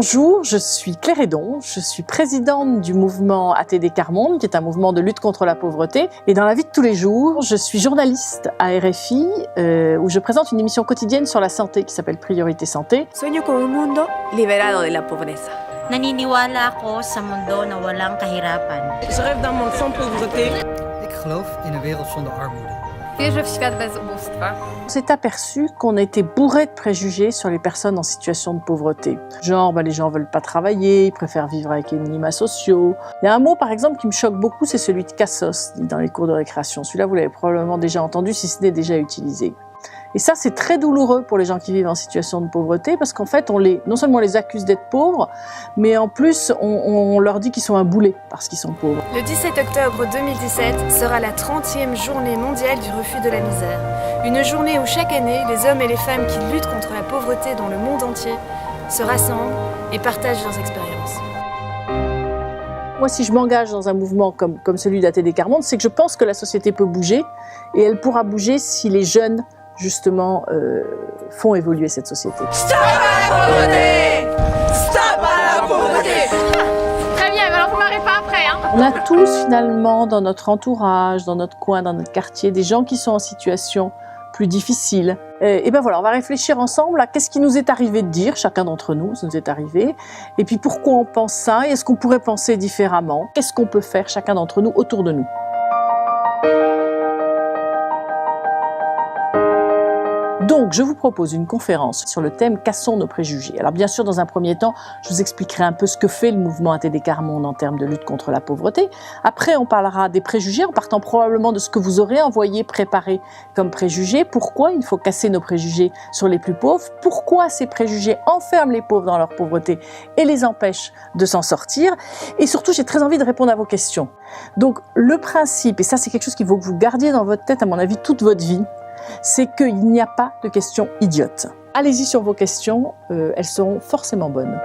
Bonjour, je suis Claire Hédon, je suis présidente du mouvement ATD Quart Monde, qui est un mouvement de lutte contre la pauvreté. Et dans la vie de tous les jours, je suis journaliste à RFI, où je présente une émission quotidienne sur la santé qui s'appelle Priorité Santé. Sueño con un mundo liberado de la pobreza. Naniniwala ako sa mundo na walang kahirapan. Je rêve d'un monde sans pauvreté. Ik geloof in een wereld zonder armoede. Wierzę w świat bez ubóstwa. On s'est aperçu qu'on était bourré de préjugés sur les personnes en situation de pauvreté. Genre, les gens veulent pas travailler, ils préfèrent vivre avec les minima sociaux. Il y a un mot, par exemple, qui me choque beaucoup, c'est celui de cassos, dit dans les cours de récréation. Celui-là, vous l'avez probablement déjà entendu, si ce n'est déjà utilisé. Et ça, c'est très douloureux pour les gens qui vivent en situation de pauvreté, parce qu'en fait, non seulement on les accuse d'être pauvres, mais en plus, on leur dit qu'ils sont un boulet parce qu'ils sont pauvres. Le 17 octobre 2017 sera la 30e journée mondiale du refus de la misère. Une journée où chaque année, les hommes et les femmes qui luttent contre la pauvreté dans le monde entier se rassemblent et partagent leurs expériences. Moi, si je m'engage dans un mouvement comme celui d'ATD Quart Monde, c'est que je pense que la société peut bouger, et elle pourra bouger si les jeunes justement font évoluer cette société. Stop à la pauvreté! Stop à la pauvreté! Très bien, alors vous m'arrêtez pas après, hein. On a tous finalement dans notre entourage, dans notre coin, dans notre quartier, des gens qui sont en situation plus difficile. Et ben voilà, on va réfléchir ensemble à qu'est-ce qui nous est arrivé de dire, chacun d'entre nous, ça nous est arrivé, et puis pourquoi on pense ça, et est-ce qu'on pourrait penser différemment, qu'est-ce qu'on peut faire chacun d'entre nous autour de nous. Donc, je vous propose une conférence sur le thème « Cassons nos préjugés ». Alors bien sûr, dans un premier temps, je vous expliquerai un peu ce que fait le mouvement ATD Quart Monde en termes de lutte contre la pauvreté. Après, on parlera des préjugés, en partant probablement de ce que vous aurez envoyé préparer comme préjugés. Pourquoi il faut casser nos préjugés sur les plus pauvres? Pourquoi ces préjugés enferment les pauvres dans leur pauvreté et les empêchent de s'en sortir? Et surtout, j'ai très envie de répondre à vos questions. Donc, le principe, et ça c'est quelque chose qu'il faut que vous gardiez dans votre tête, à mon avis, toute votre vie, c'est qu'il n'y a pas de questions idiotes. Allez-y sur vos questions, elles seront forcément bonnes.